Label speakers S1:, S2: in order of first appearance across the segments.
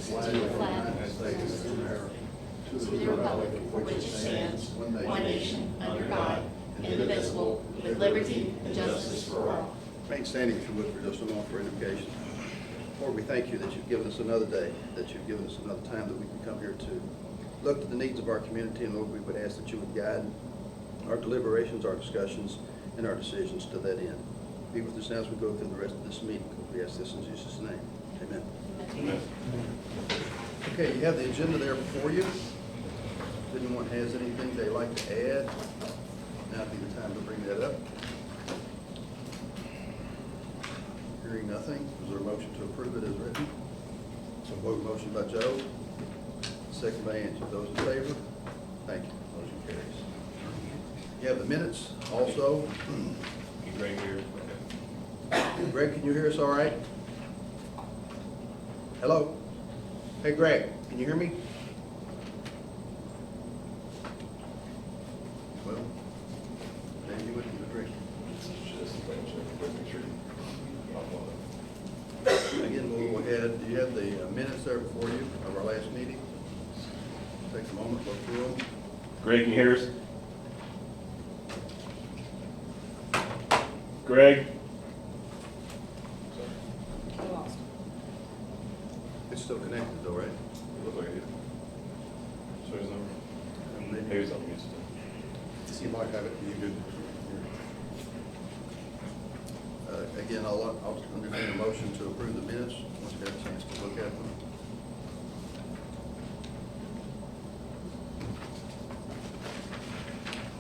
S1: to the flag of the United States of America, to the republic for which it stands, one nation, under God, indivisible, with liberty and justice for all.
S2: Remain standing, if you would, for just a moment for invocation. Lord, we thank you that you've given us another day, that you've given us another time that we can come here to look to the needs of our community. And Lord, we would ask that you would guide our deliberations, our discussions, and our decisions to that end. Be with us now as we go through the rest of this meeting. We ask this in Jesus' name. Amen.
S1: Amen.
S2: Okay, you have the agenda there before you. If anyone has anything they'd like to add, now would be the time to bring that up. Hearing nothing, is there a motion to approve it as written? So vote. Motion by Joe, second by Angie. Those in favor? Thank you. Motion carries. You have the minutes also.
S3: Greg here.
S2: Greg, can you hear us all right? Hello? Hey, Greg, can you hear me? Well, maybe you wouldn't give a drink. Again, we'll go ahead. Do you have the minutes there before you of our last meeting? Take a moment, look through them.
S3: Greg, can you hear us? Greg?
S2: It's still connected though, right?
S3: Look like it. Show his number.
S2: Maybe.
S3: Maybe it's on mute still.
S2: You might have it. You good? Again, I'll entertain a motion to approve the minutes once you have a chance to look at them.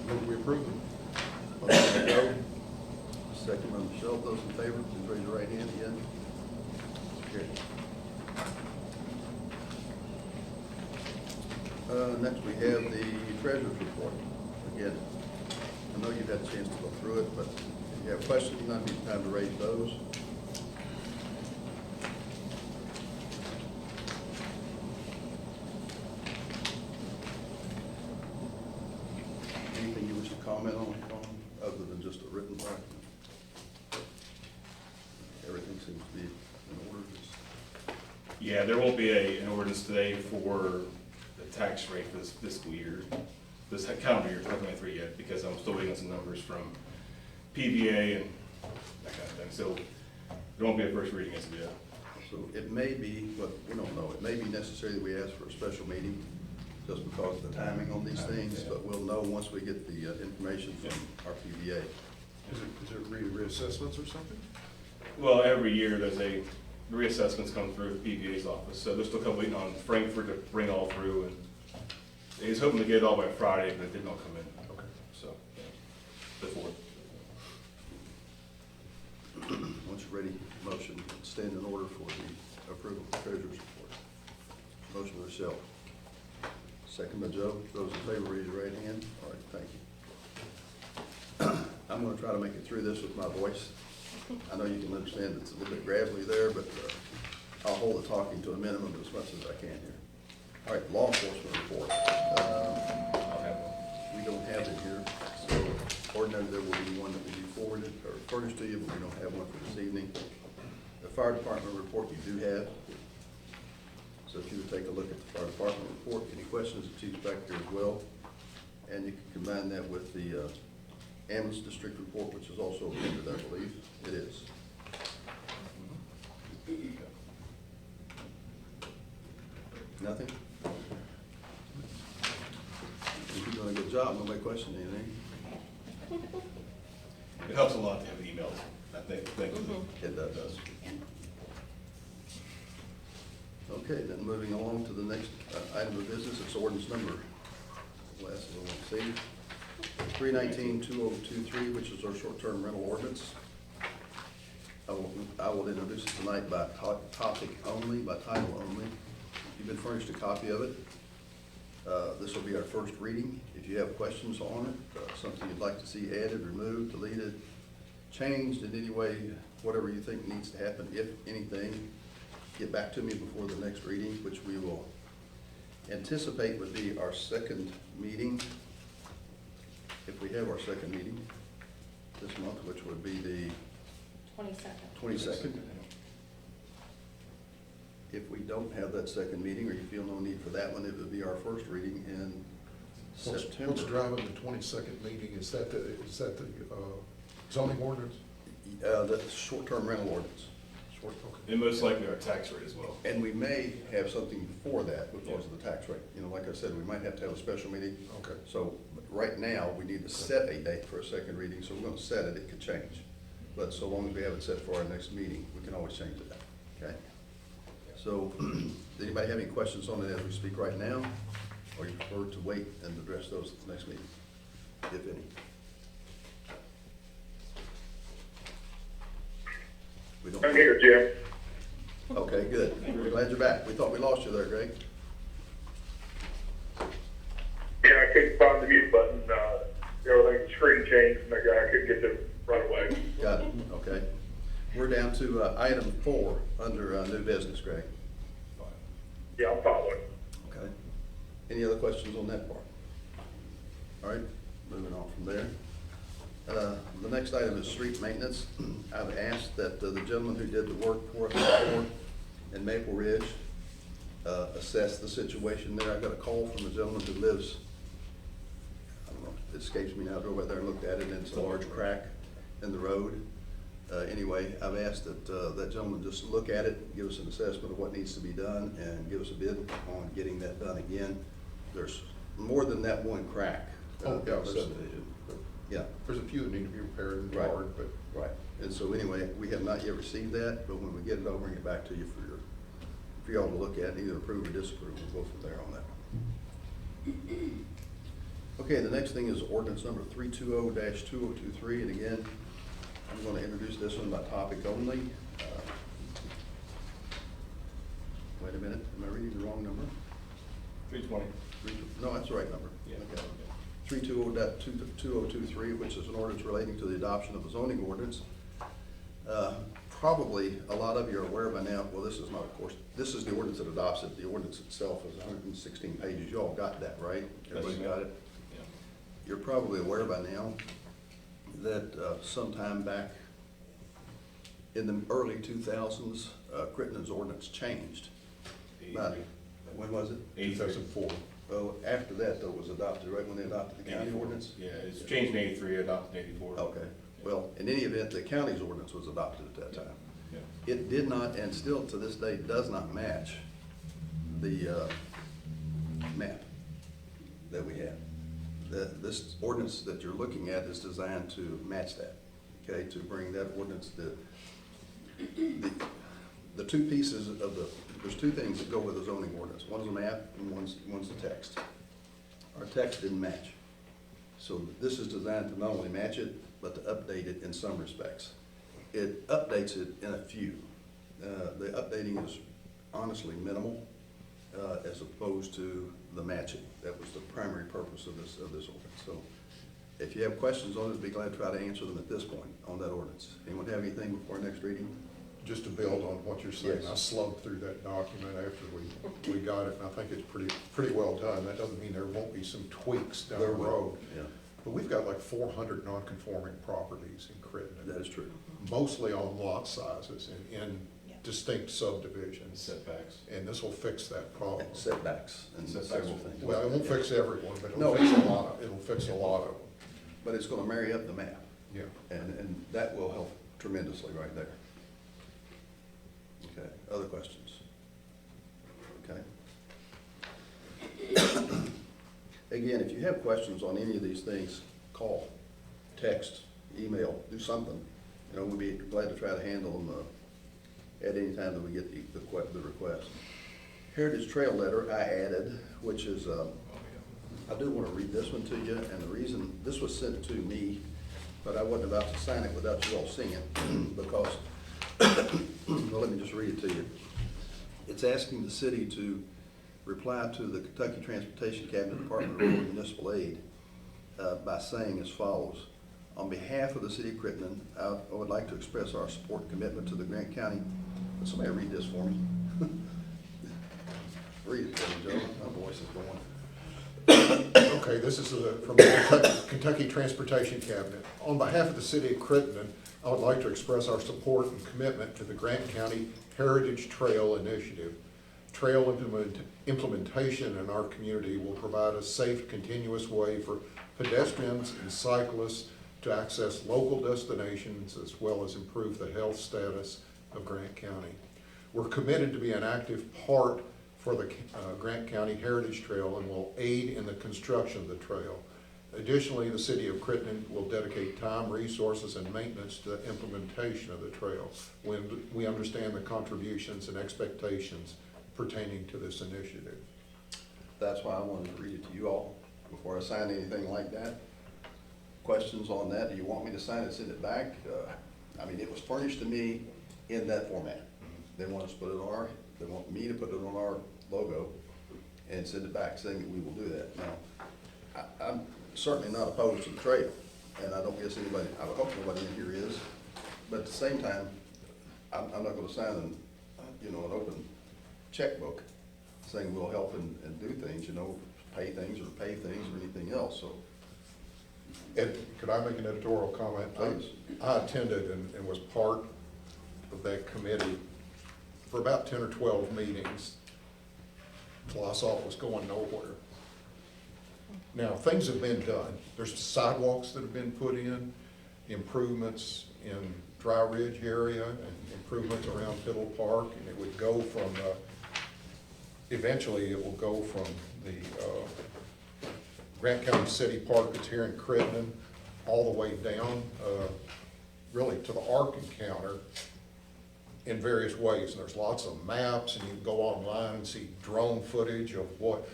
S4: Move we approve them.
S2: Motion by Joe, second by Michelle. Those in favor, please raise your right hand again. Carried. Next, we have the treasurer's report. Again, I know you've had a chance to go through it, but if you have questions, now would be the time to raise those. Anything you wish to comment on, other than just a written document? Everything seems to be in order.
S3: Yeah, there won't be an ordinance today for the tax rate for this fiscal year, this calendar year 2023 yet, because I'm still waiting on some numbers from PBA and that kind of thing. So there won't be a first reading as of yet.
S2: So it may be, but we don't know, it may be necessary that we ask for a special meeting just because of the timing on these things, but we'll know once we get the information from our PBA.
S4: Is it reassessments or something?
S3: Well, every year there's a reassessments come through the PBA's office, so they're still waiting on Frankfurt to bring all through, and he's hoping to get it all by Friday, but it did not come in.
S4: Okay.
S3: So, before.
S2: Once you're ready, motion stand in order for the approval of the treasurer's report. Motion by Michelle. Second by Joe. Those in favor, raise your right hand. All right, thank you. I'm going to try to make it through this with my voice. I know you can understand it's a little bit gravelly there, but I'll hold the talking to a minimum as much as I can here. All right, law enforcement report.
S3: I'll have one.
S2: We don't have it here, so ordinarily there will be one that will be forwarded or furnished to you, but we don't have one for this evening. The fire department report you do have. So if you would take a look at the fire department report, any questions, the chief's back there as well. And you can combine that with the ambulance district report, which is also appended, I believe. It is. Nothing? You're doing a good job. Nobody questioned anything.
S3: It helps a lot to have emails, I think.
S2: It does. Okay, then moving along to the next item of business, it's ordinance number, last one, see, 319-2023, which is our short-term rental ordinance. I will introduce it tonight by topic only, by title only. You've been furnished a copy of it. This will be our first reading. If you have questions on it, something you'd like to see added, removed, deleted, changed in any way, whatever you think needs to happen, if anything, get back to me before the next reading, which we will anticipate would be our second meeting, if we have our second meeting this month, which would be the
S1: 22nd.
S2: 22nd. If we don't have that second meeting, or you feel no need for that one, it would be our first reading in September.
S4: What's driving the 22nd meeting? Is that the zoning ordinance?
S2: The short-term rental ordinance.
S4: Short, okay.
S3: And most likely our tax rate as well.
S2: And we may have something before that because of the tax rate. You know, like I said, we might have to have a special meeting.
S4: Okay.
S2: So right now, we need to set a date for a second reading, so we're gonna set it, it could change. But so long as we have it set for our next meeting, we can always change it, okay? So, does anybody have any questions on it as we speak right now? Or you prefer to wait and address those at the next meeting, if any? We don't.
S5: I'm here, Jim.
S2: Okay, good. We're glad you're back. We thought we lost you there, Greg.
S5: Yeah, I couldn't find the mute button. Everything, the screen changed, and I couldn't get to right away.
S2: Got it, okay. We're down to item 4 under new business, Greg.
S5: Yeah, I'm following.
S2: Okay. Any other questions on that part? All right, moving on from there. The next item is street maintenance. I've asked that the gentleman who did the work for us before in Maple Ridge assess the situation there. I got a call from a gentleman who lives, I don't know, it escapes me now, I drove out there and looked at it, and it's a large crack in the road. Anyway, I've asked that that gentleman just look at it, give us an assessment of what needs to be done, and give us a bid on getting that done again. There's more than that one crack.
S4: Oh, yeah,
S2: in the subdivision. Yeah,
S4: There's a few that need to be repaired in the
S2: Right.
S4: yard, but
S2: right. And so anyway, we have not yet received that, but when we get it, I'll bring it back to you for y'all to look at, and either approve or disapprove. We'll go from there on that. Okay, the next thing is ordinance number 320-2023, and again, I'm going to introduce this one by topic only. Wait a minute, am I reading the wrong number?
S3: 320.
S2: No, that's the right number.
S3: Yeah.
S2: Okay. 320.2023, which is an ordinance relating to the adoption of a zoning ordinance. Probably a lot of you are aware by now, well, this is not, of course, this is the ordinance that adopts it. The ordinance itself is 116 pages. You all got that, right? Everybody got it?
S3: Yeah.
S2: You're probably aware by now that sometime back in the early 2000s, Crittenden's ordinance changed. About, when was it?
S4: 2004.
S2: Well, after that, though, was adopted, right, when they adopted the county
S3: 84.
S2: ordinance?
S3: Yeah, it's changed in 83, adopted in 84.
S2: Okay, well, in any event, the county's ordinance was adopted at that time.
S3: Yeah.
S2: It did not, and still to this day, does not match the map that we have. This ordinance that you're looking at is designed to match that, okay, to bring that ordinance, the two pieces of there's two things that go with a zoning ordinance. One's a map and one's the text. Our text didn't match. So this is designed to not only match it, but to update it in some respects. It updates it in a few. The updating is honestly minimal as opposed to the matching. That was the primary purpose of this ordinance. So if you have questions on it, I'd be glad to try to answer them at this point on that ordinance. Anyone have anything before our next reading?
S4: Just to build on what you're saying,
S2: Yes.
S4: I slugged through that document after we got it, and I think it's pretty well done. That doesn't mean there won't be some tweaks down the
S2: There will,
S4: road.
S2: yeah.
S4: But we've got like 400 non-conforming properties in Crittenden.
S2: That is true.
S4: Mostly on lot sizes and in distinct subdivisions.
S3: Setbacks.
S4: And this will fix that problem.
S2: Setbacks and
S3: Setbacks.
S2: several things.
S4: Well, it won't fix everyone, but
S2: No.
S4: it'll fix a lot of them.
S2: But it's gonna marry up the map,
S4: Yeah.
S2: and that will help tremendously right there. Okay, other questions? Okay. Again, if you have questions on any of these things, call, text, email, do something. You know, we'd be glad to try to handle them at any time that we get the request. Heritage Trail letter I added, which is, I do want to read this one to you, and the reason, this was sent to me, but I wasn't about to sign it without you all seeing it, because, well, let me just read it to you. It's asking the city to reply to the Kentucky Transportation Cabinet Department of Rural Municipal Aid by saying as follows: on behalf of the city of Crittenden, I would like to express our support and commitment to the Grant County. Can somebody read this for me? Read it for me, Joe. My voice is going.
S4: Okay, this is from the Kentucky Transportation Cabinet. On behalf of the city of Crittenden, I would like to express our support and commitment to the Grant County Heritage Trail Initiative. Trail implementation in our community will provide a safe, continuous way for pedestrians and cyclists to access local destinations as well as improve the health status of Grant County. We're committed to be an active part for the Grant County Heritage Trail and will aid in the construction of the trail. Additionally, the city of Crittenden will dedicate time, resources, and maintenance to the implementation of the trail when we understand the contributions and expectations pertaining to this initiative.
S2: That's why I wanted to read it to you all before I signed anything like that. Questions on that? Do you want me to sign it, send it back? I mean, it was furnished to me in that format. They want us to put it on our, they want me to put it on our logo and send it back saying that we will do that. Now, I'm certainly not opposed to the trail, and I don't guess anybody, I hope nobody in here is, but at the same time, I'm not gonna sign an, an open checkbook saying we'll help and do things, pay things or anything else, so.
S4: Ed, could I make an editorial comment?
S2: Please.
S4: I attended and was part of that committee for about 10 or 12 meetings until I saw it was going nowhere. Now, things have been done. There's sidewalks that have been put in, improvements in Dry Ridge area, and improvements around Piddle Park, and it would go from, eventually it will go from the Grant County City Park that's here in Crittenden all the way down, really to the Ark Encounter in various ways. And there's lots of maps, and you can go online and see drone footage of what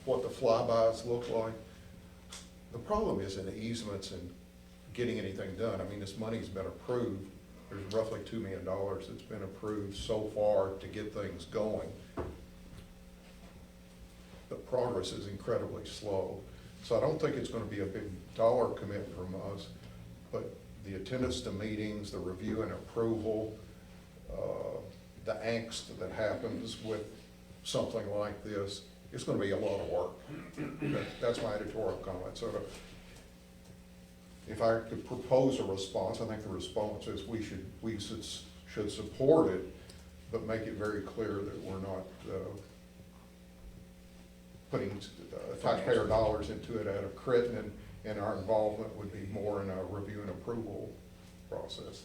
S4: the flybys look like. The problem is in easements and getting anything done. I mean, this money's been approved. There's roughly $2 million that's been approved so far to get things going. But progress is incredibly slow. So I don't think it's gonna be a big dollar commitment from us, but the attendance to meetings, the review and approval, the angst that happens with something like this, it's gonna be a lot of work. That's my editorial comment. So if I could propose a response, I think the response is we should support it, but make it very clear that we're not putting taxpayer dollars into it out of Crittenden, and our involvement would be more in a review and approval process.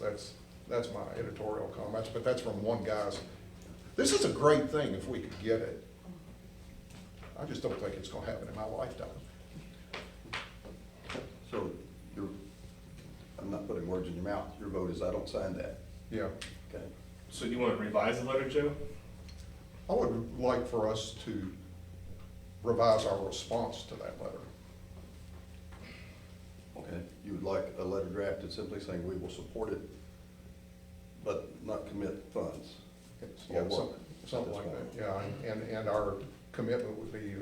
S4: That's my editorial comments, but that's from one guy's. This is a great thing if we could get it. I just don't think it's gonna happen in my lifetime.
S2: So I'm not putting words in your mouth. Your vote is I don't sign that.
S4: Yeah.
S2: Okay.
S3: So do you want to revise the letter, Joe?
S4: I would like for us to revise our response to that letter.
S2: Okay. You would like a letter drafted simply saying we will support it, but not commit funds.
S4: Yeah,
S2: Or work.
S4: something like that, yeah, and our commitment would be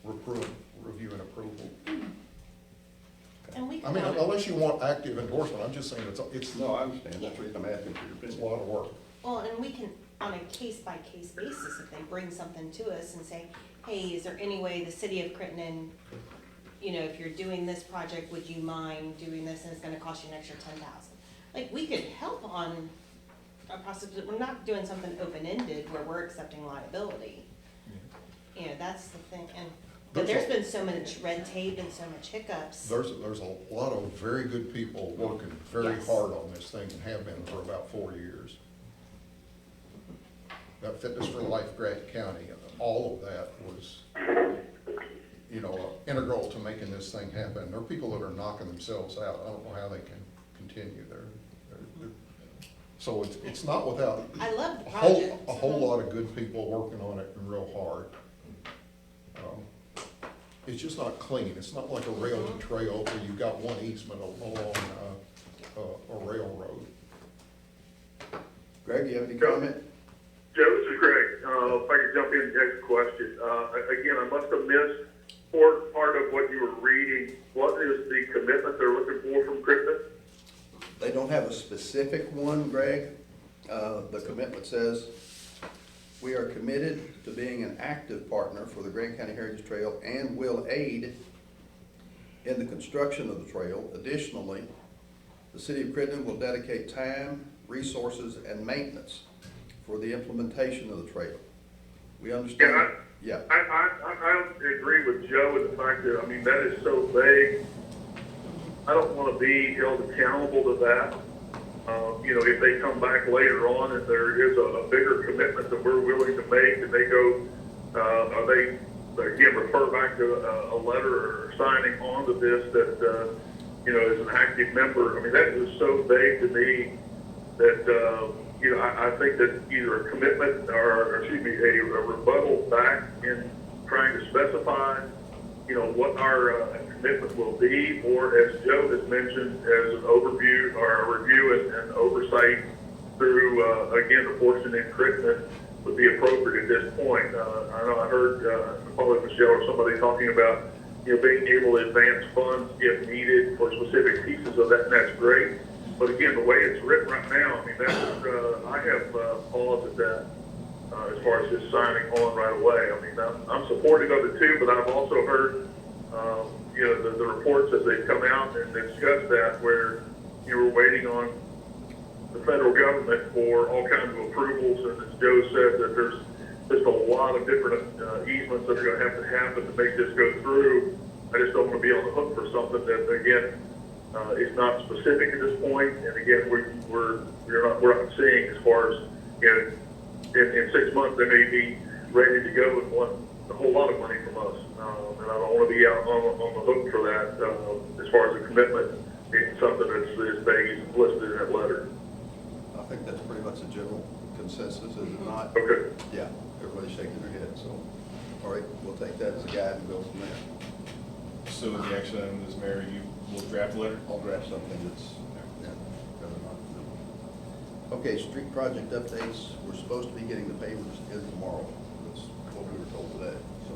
S4: review and approval.
S1: And we
S4: I
S1: can
S4: mean,
S1: always,
S4: unless you want active endorsement, I'm just saying it's
S2: No, I understand. That's the reason I'm asking for your
S4: a
S2: opinion.
S4: lot of work.
S1: well, and we can, on a case-by-case basis, if they bring something to us and say, hey, is there any way the city of Crittenden, if you're doing this project, would you mind doing this, and it's gonna cost you an extra $10,000? Like, we could help on a process, but we're not doing something open-ended where we're accepting liability. That's the thing, but there's been so much red tape and so much hiccups.
S4: There's a lot of very good people working very
S1: Yes.
S4: hard on this thing and have been for about 4 years. That Fitness for Life Grant County, all of that was, integral to making this thing happen. There are people that are knocking themselves out. I don't know how they can continue there. So it's not without
S1: I love the
S4: a
S1: project.
S4: whole lot of good people working on it and real hard. It's just not clean. It's not like a rail to trail where you've got one easement along a railroad.
S2: Greg, you have any comment?
S5: Joe, this is Greg. If I could jump in and ask a question. Again, I must have missed part of what you were reading. What is the commitment they're looking for from Crittenden?
S2: They don't have a specific one, Greg. The commitment says, we are committed to being an active partner for the Grant County Heritage Trail and will aid in the construction of the trail. Additionally, the city of Crittenden will dedicate time, resources, and maintenance for the implementation of the trail. We understand. Yeah.
S5: I agree with Joe in the fact that, I mean, that is so vague. I don't want to be held accountable to that. You know, if they come back later on and there is a bigger commitment that we're willing to make, and they go, are they, again, refer back to a letter or signing on to this that, you know, as an active member, I mean, that is so vague to me that, you know, I think that either a commitment or excuse me, a rebuttal back in trying to specify, you know, what our commitment will be, or as Joe has mentioned, as an overview or a review and oversight through, again, the portion in Crittenden would be appropriate at this point. I know I heard probably Michelle or somebody talking about, you know, being able to advance funds if needed for specific pieces of that, and that's great. But again, the way it's written right now, I mean, that's, I have pause at that as far as just signing on right away. I mean, I'm supportive of it too, but I've also heard, you know, the reports as they've come out and discussed that, where you were waiting on the federal government for all kinds of approvals, and as Joe said, that there's just a lot of different easements that are going to have to happen to make this go through. I just don't want to be on the hook for something that, again, is not specific at this point. And again, we're not seeing as far as, you know, in 6 months they may be ready to go and want a whole lot of money from us, and I don't want to be out on the hook for that as far as a commitment being something that's as vague as listed in that letter.
S2: I think that's pretty much a general consensus, is it not?
S5: Okay.
S2: Yeah, everybody's shaking their head, so, all right, we'll take that as a guide and go from there.
S3: So the action item is, Mayor, you will draft a letter?
S2: I'll draft something that's, yeah, rather not. Okay, street project updates, we're supposed to be getting the pavers in tomorrow, that's what we were told today, so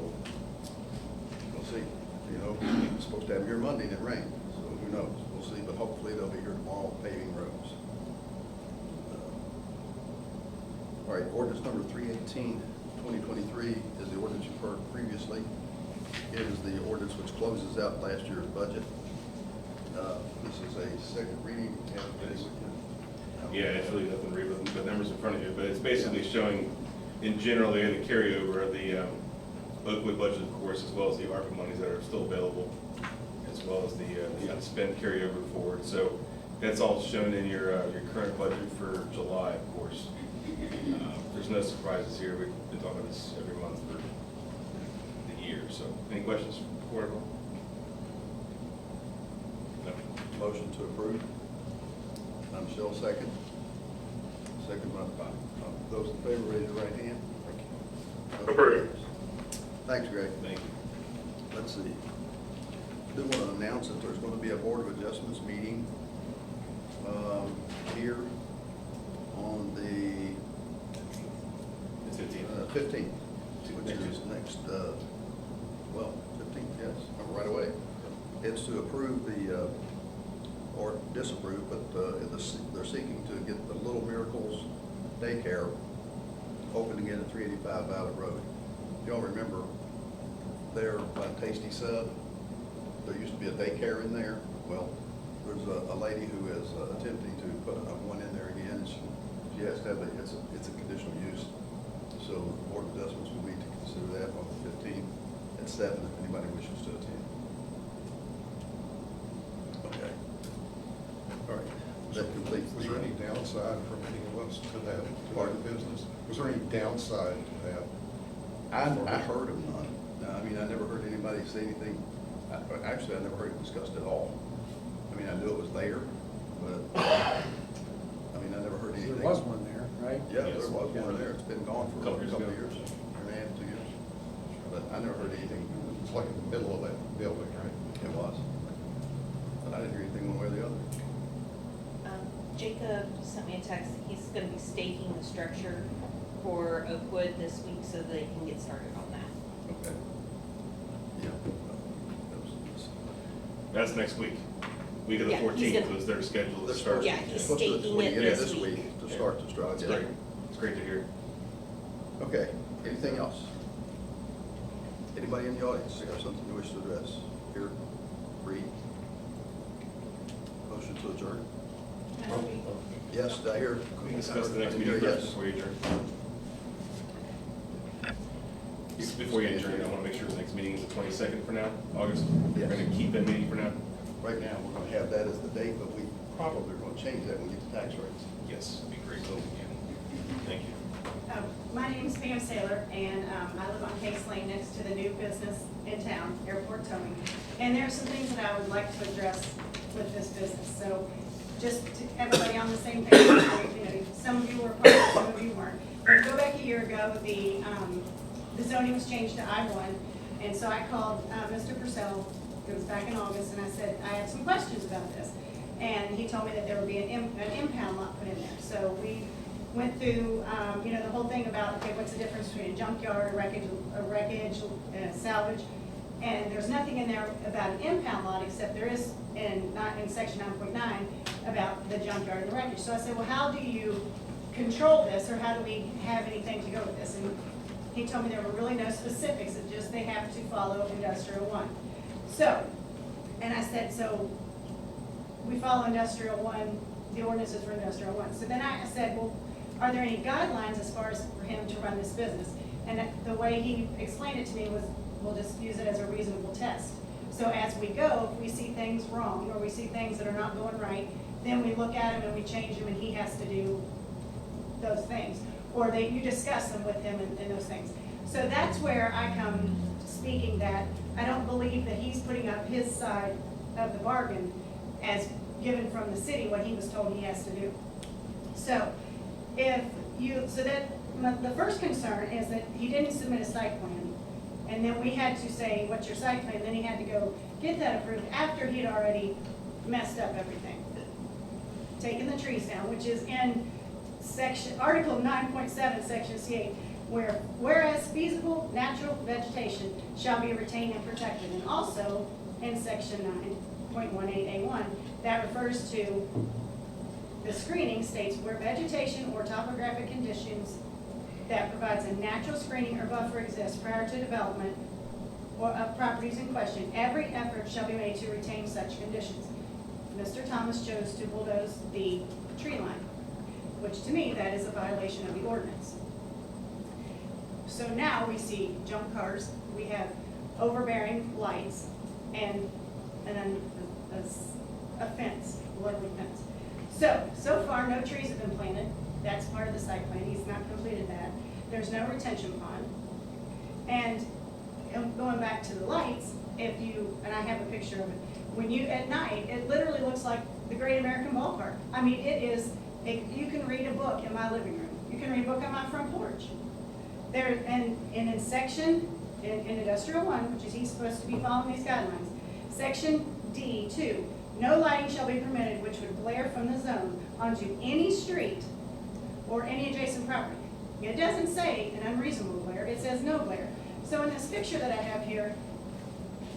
S2: we'll see. You know, we're supposed to have here Monday and it rained, so who knows, we'll see, but hopefully they'll be here tomorrow paving roads. All right, ordinance number 318, 2023 is the ordinance you've heard previously. It is the ordinance which closes out last year's budget. This is a second reading.
S3: Yeah, it's really nothing to read with the numbers in front of you, but it's basically showing, in general, the carryover of the Oakwood budget, of course, as well as the ARPA monies that are still available, as well as the unspent carryover forward. So that's all shown in your current budget for July, of course. There's no surprises here. We've been talking about this every month for the year. So, any questions before I go? No.
S2: Motion to approve. Michelle, second. Second by Bob. Those in favor, raise your right hand.
S5: Approved.
S2: Thanks, Greg.
S3: Thank you.
S2: Let's see. I do want to announce that there's going to be a Board of Adjustments meeting here on the 15th, which is next, well, 15th, yes, right away. It's to approve the, or disapprove, but they're seeking to get the Little Miracles Daycare open again at 385 Violet Road. If y'all remember, there by Tasty Sub, there used to be a daycare in there. Well, there's a lady who is attempting to put one in there again. She has to have it's a conditional use. So the Board of Adjustments will meet to consider that on the 15th at 7 if anybody wishes to attend. Okay. All right. That completes.
S4: Was there any downside from any of us to that business? Was there any downside to that?
S2: I heard of none. No, I mean, I never heard anybody say anything. Actually, I never heard it discussed at all. I mean, I knew it was there, but, I mean, I never heard anything.
S6: There was one there, right?
S2: Yeah,
S3: Yes.
S2: there was one there. It's been gone for a
S3: Couple
S2: couple
S3: years
S2: years, or a half, 2 years. But I never heard anything.
S4: It's like in the middle of that building, right?
S2: It was. But I didn't hear anything one way or the other.
S1: Jacob sent me a text, he's gonna be staking the structure for Oakwood this week so they can get started on that.
S2: Okay. Yeah.
S3: That's next week. Week of the
S1: Yeah, he's
S3: 14th
S1: gonna-
S3: was their schedule to
S2: They're
S3: start.
S1: Yeah, he's
S2: supposed to-
S1: staking
S2: well,
S1: it
S2: yeah,
S1: this week.
S2: to start the stride.
S3: That's
S2: yeah.
S3: great. It's great to hear.
S2: Okay, anything else? Anybody in the audience have something you wish to address? Here? read. Motion to adjourn? Yes, did I hear?
S3: We can discuss the next
S2: I
S3: meeting
S2: hear
S3: first
S2: yes.
S3: before you adjourn. Before you adjourn, I want to make sure the next meeting is the 22nd for now, August. We're
S2: Yes.
S3: going to keep that meeting for now?
S2: Right now, we're gonna have that as the date, but we probably are gonna change that when we get the tax rates.
S3: Yes, it'd be great. Thank you.
S6: My name is Pam Saylor, and I live on Case Lane next to the new business in town, Airport Towing. And there are some things that I would like to address with this business. So just to everybody on the same page, you know, some of you were part of it, some of you weren't. Go back a year ago, the zoning was changed to I-1, and so I called Mr. Purcell, it was back in August, and I said, I have some questions about this. And he told me that there would be an impound lot put in there. So we went through, you know, the whole thing about, okay, what's the difference between a junkyard, a wreckage, salvage? And there's nothing in there about an impound lot, except there is in section 9.9 about the junkyard and the wreckage. So I said, well, how do you control this, or how do we have anything to go with this? And he told me there were really no specifics, it's just they have to follow Industrial 1. So, and I said, so we follow Industrial 1, the ordinances for Industrial 1. So then I said, well, are there any guidelines as far as for him to run this business? And the way he explained it to me was, we'll just use it as a reasonable test. So as we go, if we see things wrong, or we see things that are not going right, then we look at them and we change them, and he has to do those things. Or you discuss them with him and those things. So that's where I come speaking that I don't believe that he's putting up his side of the bargain as given from the city what he was told he has to do. So the first concern is that he didn't submit a site plan. And then we had to say, what's your site plan? Then he had to go get that approved after he had already messed up everything. Taking the trees down, which is in Article 9.7, Section C8, whereas feasible natural vegetation shall be retained and protected. And also in Section 9.18A1, that refers to the screening states where vegetation or topographic conditions that provides a natural screening or buffer exists prior to development or of properties in question, every effort shall be made to retain such conditions. Mr. Thomas chose to bulldoze the tree line, which to me, that is a violation of the ordinance. So now we see junk cars, we have overbearing lights, and then a fence, a lovely fence. So far, no trees have been planted. That's part of the site plan. He's not completed that. There's no retention pond. And going back to the lights, and I have a picture of it, when you, at night, it literally looks like the Great American Ballpark. I mean, you can read a book in my living room. You can read a book on my front porch. And in Industrial 1, which is he's supposed to be following these guidelines, Section D2, no lighting shall be permitted which would glare from the zone onto any street or any adjacent property. It doesn't say an unreasonable glare, it says no glare. So in this picture that I have here,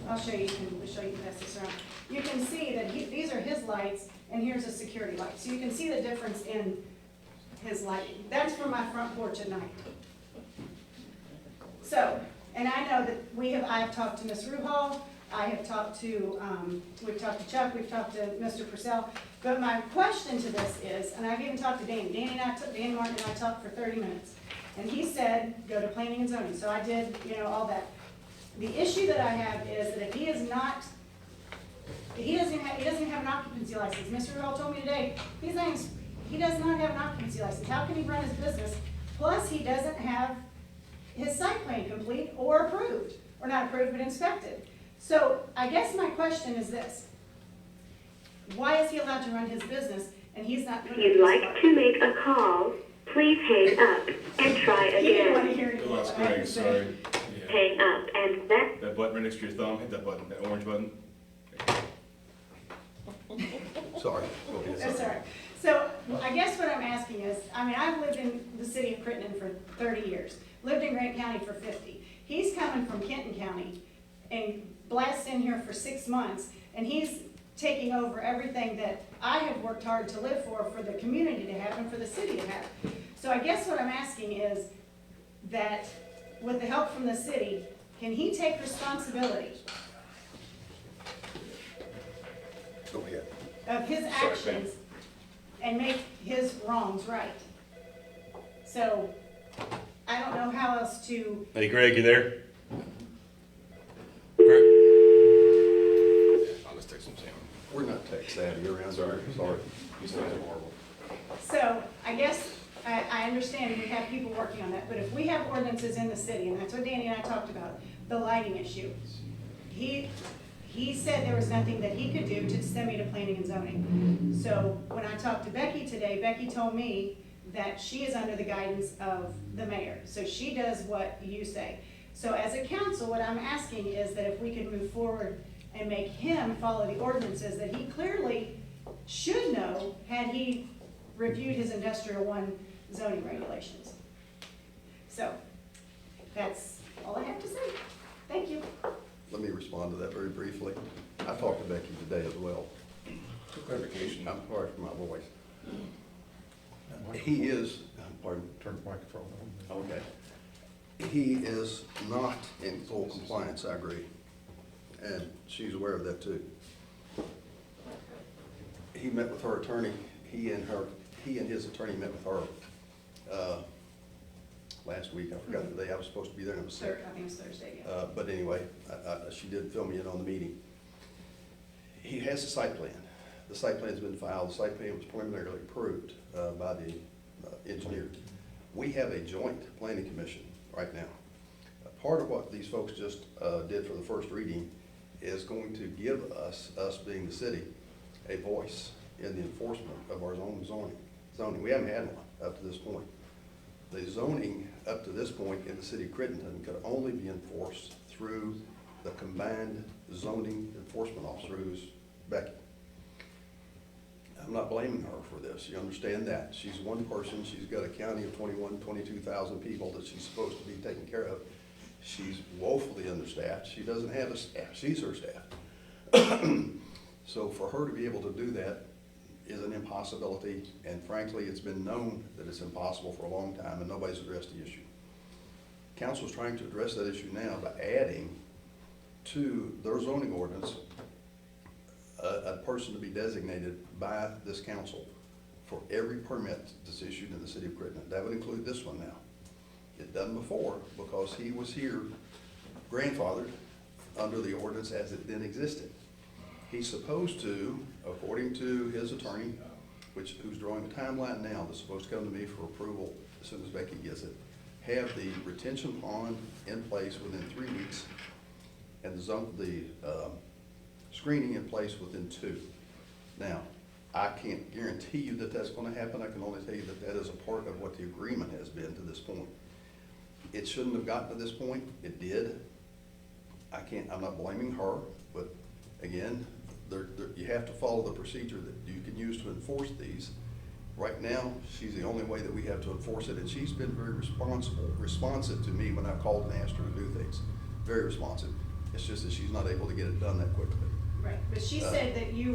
S6: I'll show you, pass this around. You can see that these are his lights, and here's a security light. So you can see the difference in his lighting. That's from my front porch at night. So, and I know that I have talked to Ms. Ruhal, I have talked to, we've talked to Chuck, we've talked to Mr. Purcell, but my question to this is, and I've even talked to Danny. Danny Martin and I talked for 30 minutes, and he said, go to planning and zoning. So I did, all that. The issue that I have is that if he doesn't have an occupancy license. Mr. Ruhal told me today, he's saying he does not have an occupancy license. How can he run his business? Plus, he doesn't have his site plan complete or approved, or not approved, but inspected. So I guess my question is this: why is he allowed to run his business and he's not?
S7: If you'd like to make a call, please hang up and try
S6: He didn't want to
S7: again.
S6: hear it.
S3: Oh, that's Greg, sorry. Yeah.
S7: Hang up and that.
S3: That button right next to your thumb, hit that button, that orange button.
S2: Sorry.
S6: That's all right. So I guess what I'm asking is, I've lived in the city of Crittenden for 30 years, lived in Grant County for 50. He's coming from Kenton County and blasted in here for 6 months, and he's taking over everything that I have worked hard to live for the community to have and for the city to have. So I guess what I'm asking is that with the help from the city, can he take responsibility of his actions and make his wrongs right. So, I don't know how else to,
S3: Hey Greg, you there? Greg? I'll just text him, Sam.
S2: We're not tech savvy around here, sorry.
S3: You sound horrible.
S6: so I guess I understand we have people working on that, but if we have ordinances in the city, and that's what Danny and I talked about, the lighting issue. He said there was nothing that he could do to send me to planning and zoning. So when I talked to Becky today, Becky told me that she is under the guidance of the mayor. So she does what you say. So as a council, what I'm asking is that if we can move forward and make him follow the ordinances that he clearly should know had he reviewed his industrial one zoning regulations. So that's all I have to say. Thank you.
S2: Let me respond to that very briefly. I talked to Becky today as well.
S3: Clarification.
S2: I'm sorry for my voice. He is, pardon,
S4: Turn the microphone on.
S2: okay. He is not in full compliance, I agree. And she's aware of that too. He met with her attorney, he and his attorney met with her, last week. I forgot the day. I was supposed to be there and I was sick.
S6: I think it was Thursday, yeah.
S2: But anyway, she did fill me in on the meeting. He has a site plan. The site plan's been filed. The site plan was preliminarily approved by the engineer. We have a joint planning commission right now. Part of what these folks just did for the first reading is going to give us being the city, a voice in the enforcement of our own zoning. We haven't had one up to this point. The zoning up to this point in the city of Crittenden could only be enforced through the combined zoning enforcement officer, who's Becky. I'm not blaming her for this, you understand that. She's one person, she's got a county of 22,000 people that she's supposed to be taking care of. She's woefully understaffed, she doesn't have a staff, she's her staff. So for her to be able to do that is an impossibility, and frankly, it's been known that it's impossible for a long time, and nobody's addressed the issue. Council's trying to address that issue now by adding to their zoning ordinance a person to be designated by this council for every permit that's issued in the city of Crittenden. That would include this one now. It doesn't before, because he was here grandfathered under the ordinance as it then existed. He's supposed to, according to his attorney, who's drawing a timeline now that's supposed to come to me for approval as soon as Becky gets it, have the retention pond in place within 3 weeks and the screening in place within 2. Now, I can't guarantee you that that's gonna happen. I can only tell you that that is a part of what the agreement has been to this point. It shouldn't have gotten to this point. It did. I'm not blaming her, but again, you have to follow the procedure that you can use to enforce these. Right now, she's the only way that we have to enforce it, and she's been very responsive to me when I've called and asked her to do things. Very responsive. It's just that she's not able to get it done that quickly.
S6: Right, but she said that you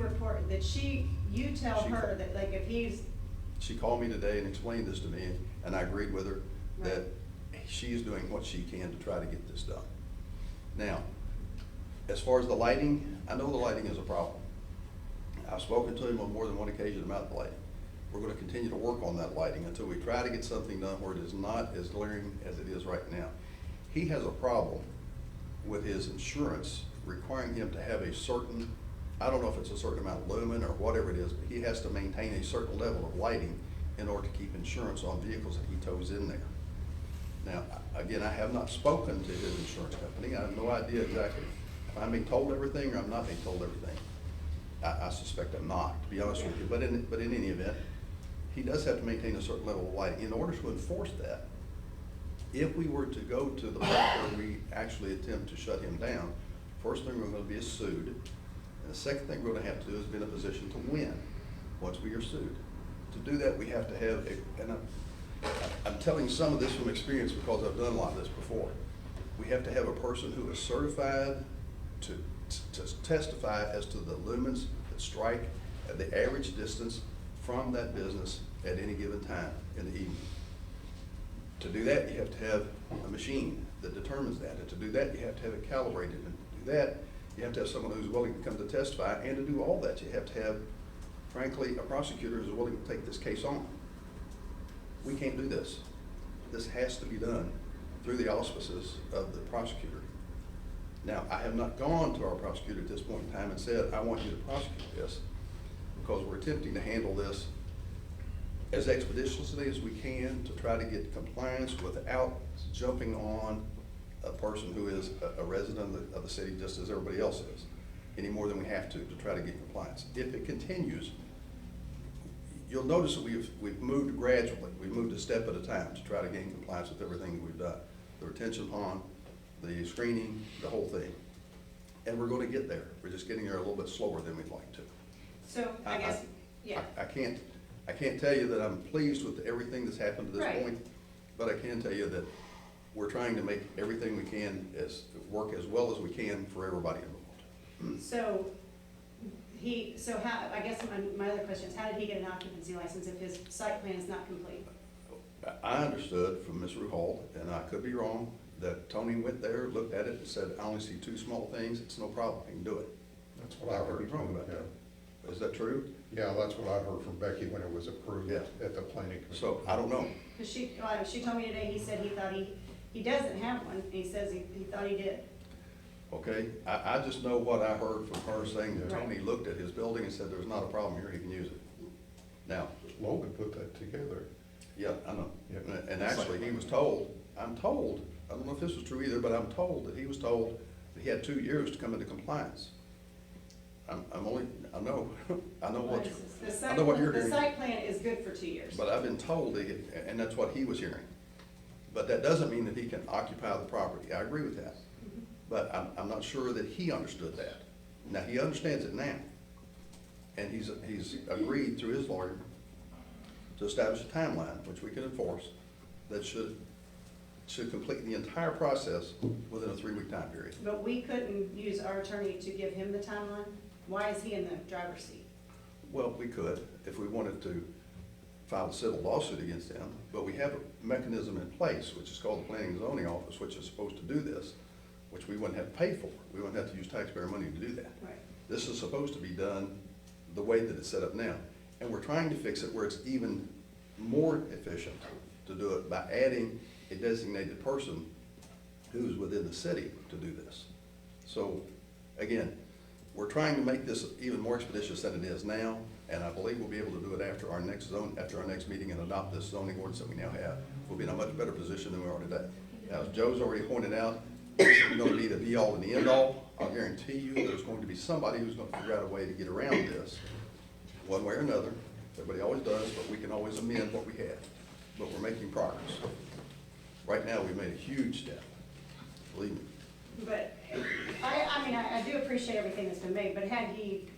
S6: tell her that, like, if he's,
S2: She called me today and explained this to me, and I agreed with her that she's doing what she can to try to get this done. Now, as far as the lighting, I know the lighting is a problem. I've spoken to him on more than one occasion about the lighting. We're gonna continue to work on that lighting until we try to get something done where it is not as glaring as it is right now. He has a problem with his insurance requiring him to have a certain, I don't know if it's a certain amount of lumen or whatever it is, but he has to maintain a certain level of lighting in order to keep insurance on vehicles that he tows in there. Now, again, I have not spoken to his insurance company. I have no idea exactly if I'm being told everything or I'm not being told everything. I suspect I'm not, to be honest with you, but in any event, he does have to maintain a certain level of lighting. In order to enforce that, if we were to go to the point where we actually attempt to shut him down, first thing we're gonna be is sued, and the second thing we're gonna have to do is be in a position to win once we are sued. To do that, we have to have and I'm telling some of this from experience because I've done a lot of this before. We have to have a person who is certified to testify as to the lumens that strike at the average distance from that business at any given time in the evening. To do that, you have to have a machine that determines that. And to do that, you have to have it calibrated. And to do that, you have to have someone who's willing to come to testify. And to do all that, you have to have frankly, a prosecutor is willing to take this case on. We can't do this. This has to be done through the auspices of the prosecutor. Now, I have not gone to our prosecutor at this point in time and said, I want you to prosecute this, because we're attempting to handle this as expeditiously as we can to try to get compliance without jumping on a person who is a resident of the city just as everybody else is, any more than we have to try to get compliance. If it continues, you'll notice that we've moved gradually. We've moved a step at a time to try to gain compliance with everything that we've done. The retention pond, the screening, the whole thing. And we're gonna get there. We're just getting there a little bit slower than we'd like to.
S6: So I guess, yeah.
S2: I can't tell you that I'm pleased with everything that's happened to this
S6: Right.
S2: point, but I can tell you that we're trying to make everything we can work as well as we can for everybody involved.
S6: So how, I guess my other question is, how did he get an occupancy license if his site plan is not complete?
S2: I understood from Ms. Ruhal, and I could be wrong, that Tony went there, looked at it, and said, I only see 2 small things, it's no problem, he can do it.
S4: That's what I
S2: I could
S4: heard.
S2: be wrong about that. Is that true?
S4: Yeah, that's what I heard from Becky when it was approved
S2: Yeah.
S4: at the planning commission.
S2: So, I don't know.
S6: Because she told me today, he said he thought he doesn't have one, and he says he thought he did.
S2: Okay, I just know what I heard from her saying that
S6: Right.
S2: Tony looked at his building and said, there's not a problem here, he can use it. Now,
S4: Logan put that together.
S2: yeah, I know.
S4: Yeah.
S2: And actually, he was told, I'm told, I don't know if this was true either, but I'm told that he was told that he had 2 years to come into compliance. I know what, I know what you're
S6: The
S2: hearing,
S6: site plan is good for 2 years.
S2: but I've been told, and that's what he was hearing. But that doesn't mean that he can occupy the property. I agree with that. But I'm not sure that he understood that. Now, he understands it now. And he's agreed through his lawyer to establish a timeline, which we can enforce, that should complete the entire process within a 3-week time period.
S6: But we couldn't use our attorney to give him the timeline? Why is he in the driver's seat?
S2: Well, we could, if we wanted to file a civil lawsuit against them, but we have a mechanism in place, which is called the Planning and Zoning Office, which is supposed to do this, which we wouldn't have to pay for. We wouldn't have to use taxpayer money to do that.
S6: Right.
S2: This is supposed to be done the way that it's set up now. And we're trying to fix it where it's even more efficient to do it by adding a designated person who's within the city to do this. So, again, we're trying to make this even more expeditious than it is now, and I believe we'll be able to do it after our next meeting and adopt this zoning ordinance that we now have. We'll be in a much better position than we are today. Now, as Joe's already pointed out, this isn't going to be the be-all and the end-all. I'll guarantee you there's going to be somebody who's going to figure out a way to get around this, one way or another. Everybody always does, but we can always amend what we have. But we're making progress. Right now, we've made a huge step, believe me.
S6: But I do appreciate everything that's been made, but had he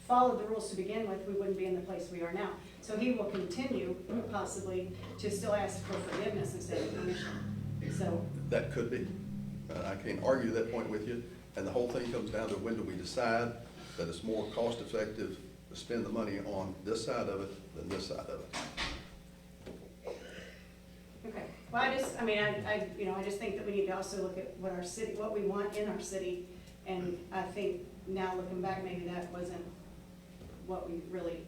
S6: followed the rules to begin with, we wouldn't be in the place we are now. So he will continue possibly to still ask for forgiveness instead of permission. So,
S2: That could be. I can't argue that point with you. And the whole thing comes down to when do we decide that it's more cost-effective to spend the money on this side of it than this side of it.
S6: okay. Well, I just think that we need to also look at what we want in our city. And I think now looking back, maybe that wasn't what we really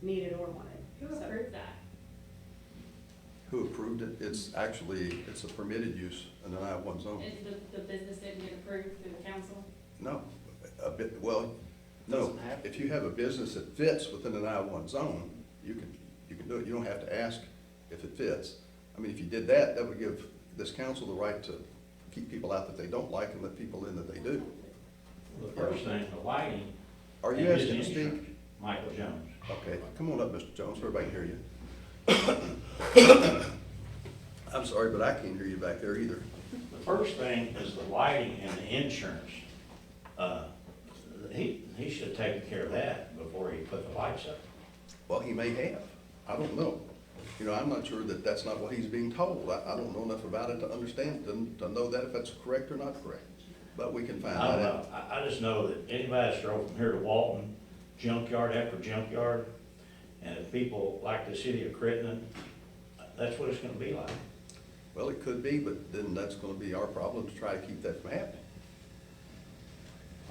S6: needed or wanted.
S8: Who
S6: So-
S8: approved that?
S2: Who approved it? It's a permitted use in an I-1 zone.
S8: Is the business didn't get approved through the council?
S2: No, no. If you have a business that fits within an I-1 zone, you can do it. You don't have to ask if it fits. I mean, if you did that, that would give this council the right to keep people out that they don't like and let people in that they do.
S9: The first thing, the lighting.
S2: Are you
S9: and his
S2: asking to
S9: insurance.
S2: speak?
S9: Michael Jones.
S2: Okay, come on up, Mr. Jones, so everybody can hear you. I'm sorry, but I can't hear you back there either.
S9: The first thing is the lighting and the insurance. He should have taken care of that before he put the lights up.
S2: Well, he may have. I don't know. You know, I'm not sure that that's not what he's being told. I don't know enough about it to understand, to know that if that's correct or not correct. But we can find
S9: I don't
S2: that
S9: know.
S2: out.
S9: I just know that anybody that's drove from here to Walton, junkyard after junkyard, and if people like the city of Crittenden, that's what it's gonna be like.
S2: Well, it could be, but then that's gonna be our problem to try to keep that from happening.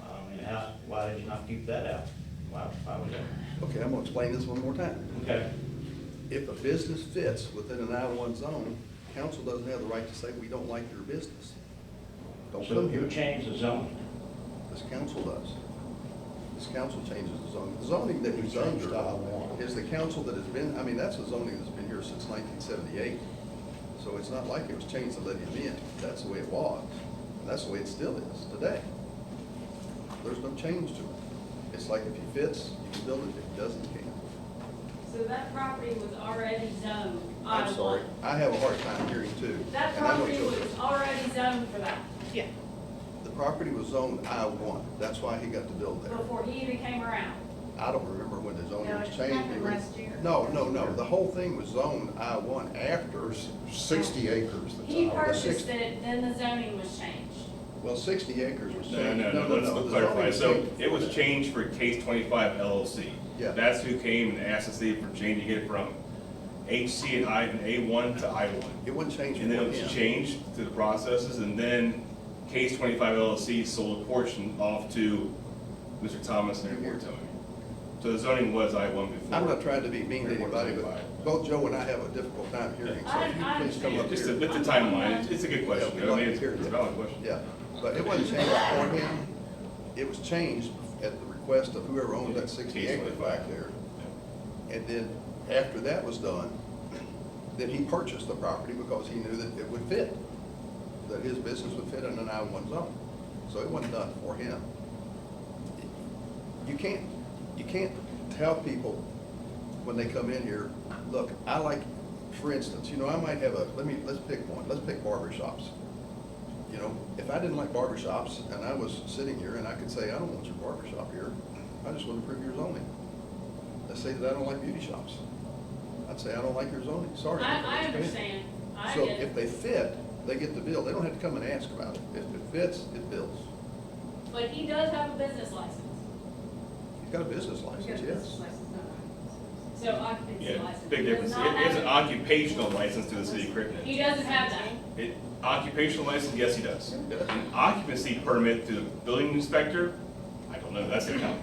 S9: I mean, why did you not keep that out? Why was that?
S2: Okay, I'm gonna explain this one more time.
S9: Okay,
S2: If a business fits within an I-1 zone, council doesn't have the right to say, we don't like your business. Don't
S9: so
S2: come
S9: who
S2: here.
S9: changed the zoning?
S2: This council does. This council changes the zoning. The zoning that he's
S4: changed
S2: under
S4: I-1.
S2: is the council that has been, I mean, that's a zoning that's been here since 1978. So it's not like it was changed to let him in. That's the way it was. And that's the way it still is today. There's no change to it. It's like if he fits, you can build it. If he doesn't, you can't.
S8: So that property was already zoned
S2: I'm
S8: I-1.
S2: sorry. I have a hard time hearing too.
S8: That
S2: and I know
S8: property
S2: Joe
S8: was
S2: does.
S8: already zoned for that,
S1: Yeah.
S2: The property was zoned I-1. That's why he got to build there.
S8: before he even came around.
S2: I don't remember when the zoning
S6: No,
S2: was
S6: it
S2: changed.
S6: happened last year.
S2: No. The whole thing was zoned I-1 after.
S4: There's 60 acres that's
S8: He
S4: out.
S8: purchased it, then the zoning was changed.
S2: Well, 60 acres was
S3: No,
S2: changed.
S3: let's
S2: the
S3: clarify.
S2: zoning
S3: So
S2: changed.
S3: it was changed for Case 25 LLC.
S2: Yeah.
S3: That's who came and asked the city for changing it from HC and I and A1 to I1.
S2: It wasn't changed
S3: And then it
S2: for
S3: was
S2: him.
S3: changed to the processes, and then Case 25 LLC sold a portion off to Mr. Thomas and Airport Towing. So the zoning was I-1 before.
S2: I'm not trying to be mean to
S3: Airport
S2: anybody,
S3: 25.
S2: but both Joe and I have a difficult time hearing, so if you
S8: I
S2: please come up
S3: Just
S2: here.
S3: with the timeline, it's a good question.
S2: Yeah,
S3: I mean, it's
S2: we'd
S3: a
S2: like to hear you.
S3: valid question.
S2: Yeah, but it wasn't changed for him. It was changed at the request of whoever owned that 60
S3: Case
S2: acres
S3: 25.
S2: back there. And then after that was done, then he purchased the property because he knew that it would fit, that his business would fit in an I-1 zone. So it wasn't done for him. You can't tell people when they come in here, look, I like, for instance, I might have let's pick one, let's pick barbershops. If I didn't like barbershops and I was sitting here and I could say, I don't want your barbershop here, I just want to approve your zoning. Let's say that I don't like beauty shops. I'd say, I don't like your zoning, sorry.
S8: I understand, I
S2: So
S8: get
S2: if
S8: it.
S2: they fit, they get the bill. They don't have to come and ask about it. If it fits, it bills.
S8: But he does have a business license,
S2: He's got a business license, yes.
S8: so occupancy
S3: Yeah,
S8: license.
S3: big
S8: He does
S3: difference.
S8: not
S3: It is
S8: have
S3: an occupational license to the city of Crittenden.
S8: He doesn't have that.
S3: Occupational license, yes, he does.
S2: Yes.
S3: An occupancy permit to the building inspector, I don't know, that's the county.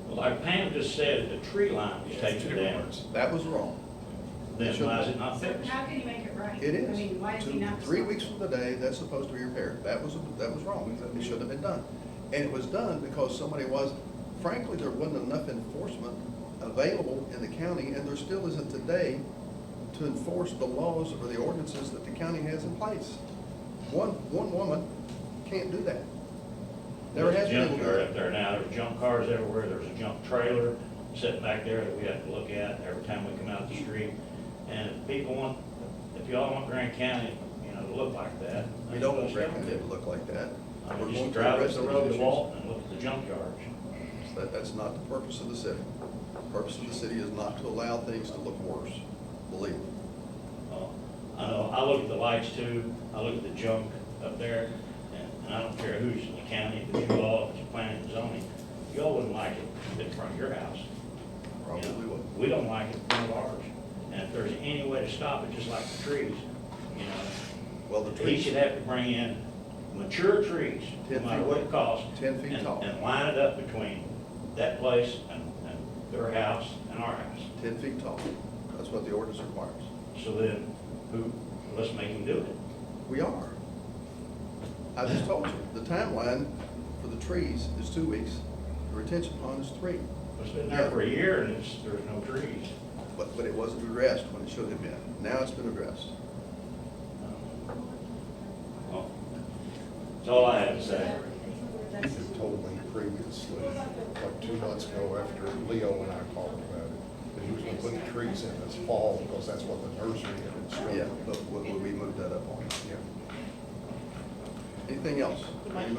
S9: Well, like Pam just said, the tree line was
S3: Yeah, it's two
S9: taken
S3: different
S9: down,
S3: words.
S2: That was wrong.
S9: then why is it not
S6: So
S9: fixed?
S6: how can you make it right?
S2: It
S6: I
S2: is.
S6: mean, why is he not?
S2: 3 weeks from the day, that's supposed to be repaired. That was wrong. It shouldn't have been done. And it was done because frankly, there wasn't enough enforcement available in the county, and there still isn't today to enforce the laws or the ordinances that the county has in place. One woman can't do that. Never has
S9: There's a
S2: been able to do
S9: junkyard
S2: that.
S9: up there now, there's junk cars everywhere, there's a junk trailer sitting back there that we have to look at every time we come out the street. And if y'all want Grant County, to look like that.
S2: We don't want
S9: that's
S2: Grant
S9: what
S2: County
S9: it's
S2: to look like that.
S9: gonna
S2: We're
S9: do.
S2: going
S9: Just
S2: to
S9: drive up
S2: address
S9: the
S2: those
S9: road to
S2: issues.
S9: Walton and look at the junkyards.
S2: That's not the purpose of the city. The purpose of the city is not to allow things to look worse, believe me.
S9: I know, I look at the lights too, I look at the junk up there, and I don't care who's in the county, if it's you all, if it's planning and zoning, y'all wouldn't like it in front of your house.
S2: Probably would.
S9: We don't like it in front of ours, and if there's any way to stop it, just like the trees,
S2: Well, the
S9: he
S2: trees,
S9: should have to bring in mature trees, no
S2: 10
S9: matter
S2: feet-
S9: what it costs.
S2: 10 feet
S9: and-
S2: tall.
S9: And line it up between that place and their house and our house.
S2: 10 feet tall. That's what the ordinance requires.
S9: So then, let's make him do it.
S2: We are. I just told you, the timeline for the trees is 2 weeks. The retention pond is 3.
S9: It's been there for a year and there's no trees.
S2: But it wasn't addressed when it should have been. Now it's been addressed.
S9: Well, that's all I have to say.
S4: You had told me previously, like 2 months ago after Leo and I talked about it, that he was gonna put the trees in this fall because that's what the nursery had instructed.
S2: Yeah, but we moved that up on.
S4: Yeah.
S2: Anything else? Anybody?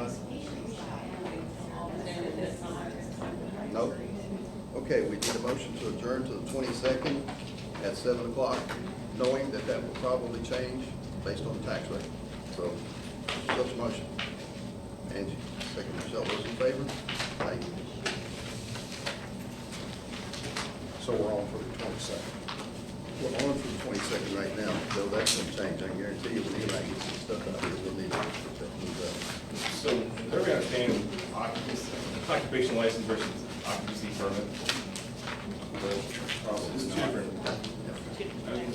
S2: No? Okay, we need a motion to adjourn to the 22nd at 7 o'clock, knowing that that will probably change based on the tax rate. So, such a motion. Angie, second Michelle, those in favor? Aye.
S4: So we're on for the 22nd.
S2: We're on for the 22nd right now, so that's going to change. I can guarantee you when Eli gets his stuff out here, we'll need to move that.
S3: So everybody understand occupational license versus occupancy permit? It's different.